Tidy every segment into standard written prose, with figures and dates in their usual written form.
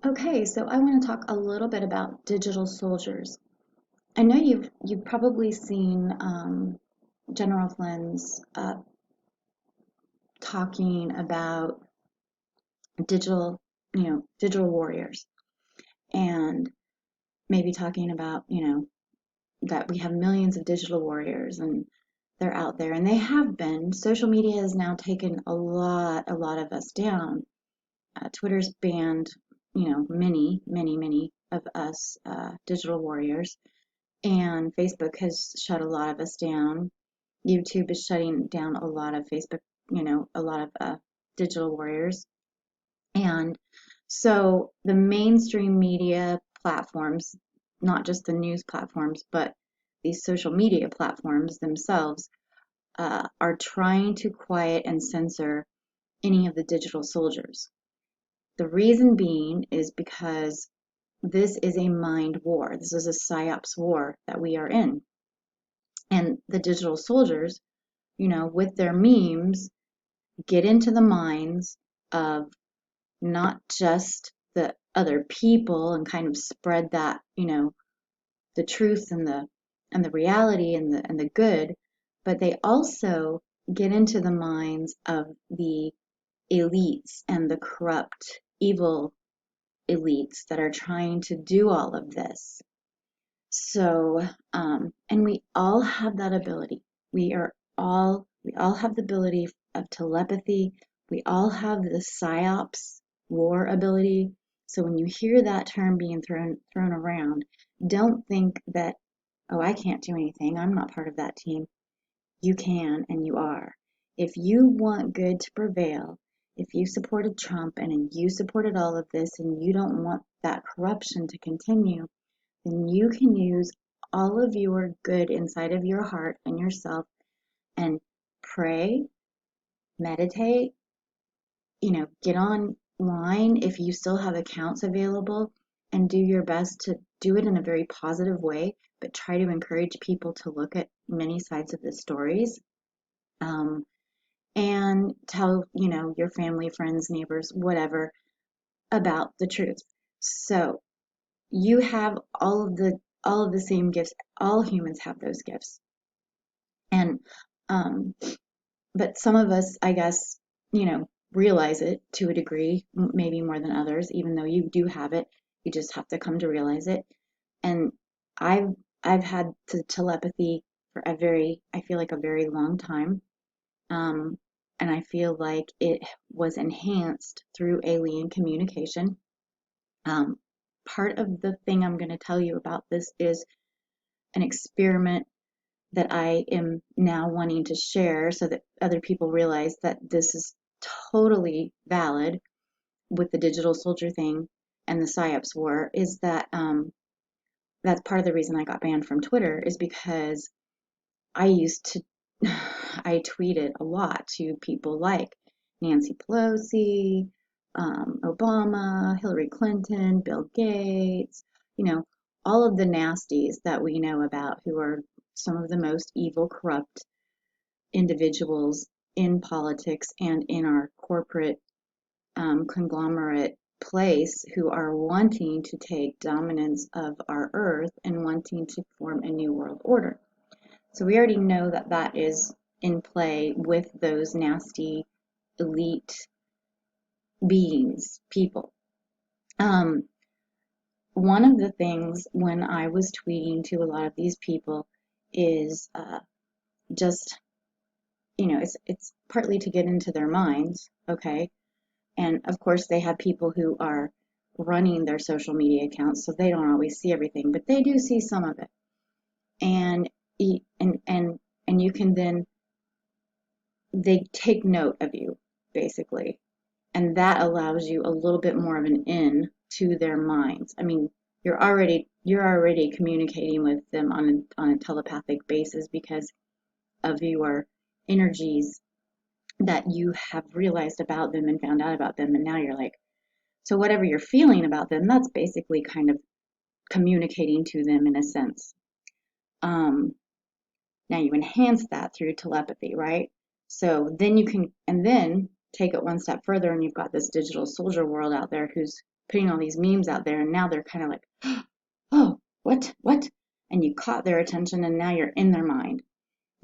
Okay, so I want to talk a little bit about digital soldiers. I know you've probably seen General Flynn's talking about digital, digital warriors, and maybe talking about, that we have millions of digital warriors and they're out there, and they have been. Social media has now taken a lot of us down. Twitter's banned, many of us digital warriors. And Facebook has shut a lot of us down. YouTube is shutting down a lot of Facebook, a lot of digital warriors. And so the mainstream media platforms, not just the news platforms, but these social media platforms themselves, are trying to quiet and censor any of the digital soldiers. The reason being is because this is a mind war. This is a Psyops war that we are in. And the digital soldiers, with their memes, get into the minds of not just the other people and kind of spread that, the truth and the reality and the good, but they also get into the minds of the elites and the corrupt, evil elites that are trying to do all of this. So, and we all have that ability. We all have the ability of telepathy. We all have the Psyops war ability. So when you hear that term being thrown around, don't think that, oh, I can't do anything. I'm not part of that team. You can and you are. If you want good to prevail, if you supported Trump and you supported all of this and you don't want that corruption to continue, then you can use all of your good inside of your heart and yourself and pray, meditate, get online if you still have accounts available and do your best to do it in a very positive way, but try to encourage people to look at many sides of the stories. Um, and tell, your family, friends, neighbors, whatever, about the truth. So you have all of the same gifts. All humans have those gifts. And um, but some of us, I guess, realize it to a degree, maybe more than others, even though you do have it, you just have to come to realize it. And I've I've had telepathy for I feel like a very long time. Um, and I feel like it was enhanced through alien communication. Um, Part of the thing I'm going to tell you about this is an experiment that I am now wanting to share so that other people realize that this is totally valid with the digital soldier thing and the Psyops war, is that that's part of the reason I got banned from Twitter, is because I used to, I tweeted a lot to people like Nancy Pelosi, Obama, Hillary Clinton, Bill Gates, you know, all of the nasties that we know about who are some of the most evil, corrupt individuals in politics and in our corporate conglomerate place, who are wanting to take dominance of our earth and wanting to form a new world order. So we already know that that is in play with those nasty elite beings, people. Um, One of the things when I was tweeting to a lot of these people is just, it's partly to get into their minds, okay? And of course, they have people who are running their social media accounts, so they don't always see everything, but they do see some of it. And and you can then, they take note of you, basically, and that allows you a little bit more of an in to their minds. I mean, you're already communicating with them on a telepathic basis because of your energies that you have realized about them and found out about them, and now you're like, so whatever you're feeling about them, that's basically kind of communicating to them in a sense. Um, Now you enhance that through telepathy, right? So then you can, and then take it one step further, and you've got this digital soldier world out there who's putting all these memes out there, and now they're kind of like, oh, what? And you caught their attention, and now you're in their mind.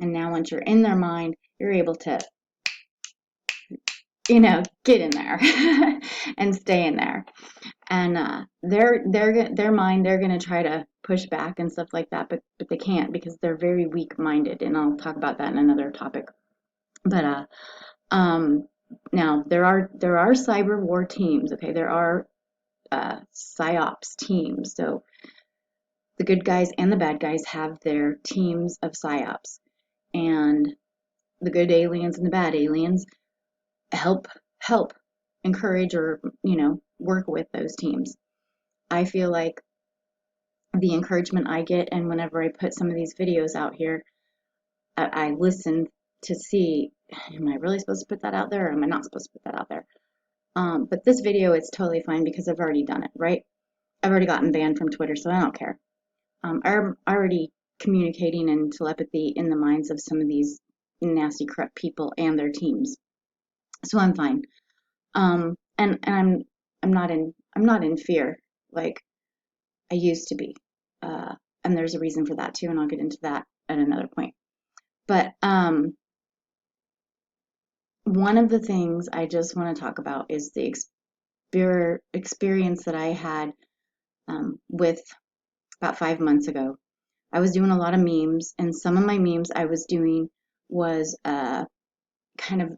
And now once you're in their mind, you're able to, get in there and stay in there. And their mind, they're gonna try to push back and stuff like that, but they can't because they're very weak-minded, and I'll talk about that in another topic. But um, now there are cyber war teams. Okay, there are Psyops teams. So the good guys and the bad guys have their teams of Psyops, and the good aliens and the bad aliens help encourage or work with those teams. I feel like the encouragement I get, and whenever I put some of these videos out here, I listen to see, am I really supposed to put that out there, or am I not supposed to put that out there? But this video, it's totally fine because I've already done it, right? I've already gotten banned from Twitter, so I don't care. I'm already communicating in telepathy in the minds of some of these nasty, corrupt people and their teams, so I'm fine. And I'm not in fear like I used to be, and there's a reason for that too, and I'll get into that at another point. But one of the things I just want to talk about is the experience that I had with about 5 months ago. I was doing a lot of memes, and some of my memes I was doing was kind of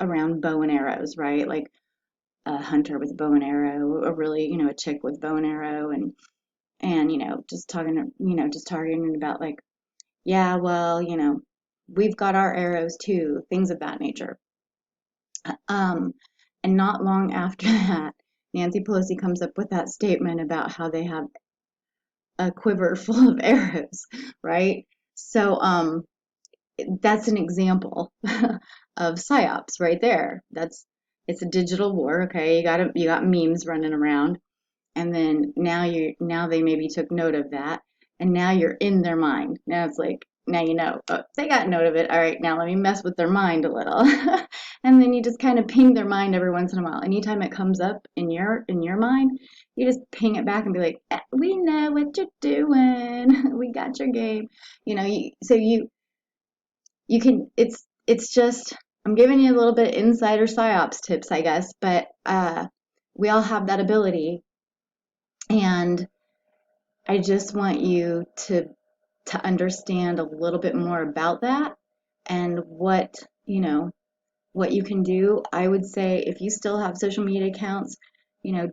around bow and arrows, right? Like a hunter with a bow and arrow, a really, a chick with bow and arrow, and just talking about like, yeah, well, we've got our arrows too, things of that nature. Um, and not long after that, Nancy Pelosi comes up with that statement about how they have a quiver full of arrows, right? So, that's an example of psyops right there. It's a digital war, okay? You got memes running around, and then now they maybe took note of that, and now you're in their mind. Now it's like, now oh, they got note of it. All right, now let me mess with their mind a little. And then you just kind of ping their mind every once in a while. Anytime it comes up in your mind, you just ping it back and be like, we know what you're doing. We got your game. So you can, it's just, I'm giving you a little bit of insider psyops tips, I guess, but we all have that ability, and I just want you to understand a little bit more about that and what you can do. I would say if you still have social media accounts, you know,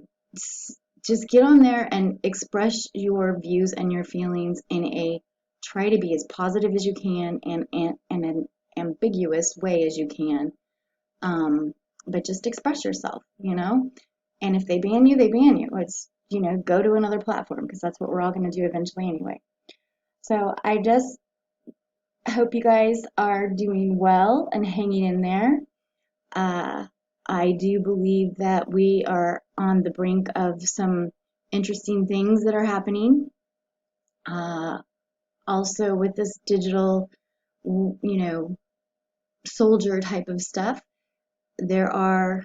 just get on there and express your views and your feelings in a, try to be as positive as you can and an ambiguous way as you can. But just express yourself. And if they ban you, they ban you. It's, go to another platform because that's what we're all going to do eventually anyway. So I just hope you guys are doing well and hanging in there. I do believe that we are on the brink of some interesting things that are happening. Also with this digital, soldier type of stuff, there are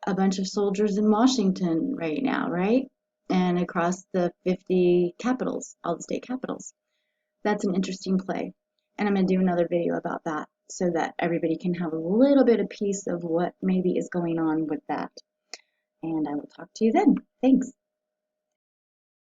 a bunch of soldiers in Washington right now, right? And across the 50 capitals, all the state capitals. That's an interesting play. And I'm going to do another video about that so that everybody can have a little bit of piece of what maybe is going on with that. And I will talk to you then. Thanks.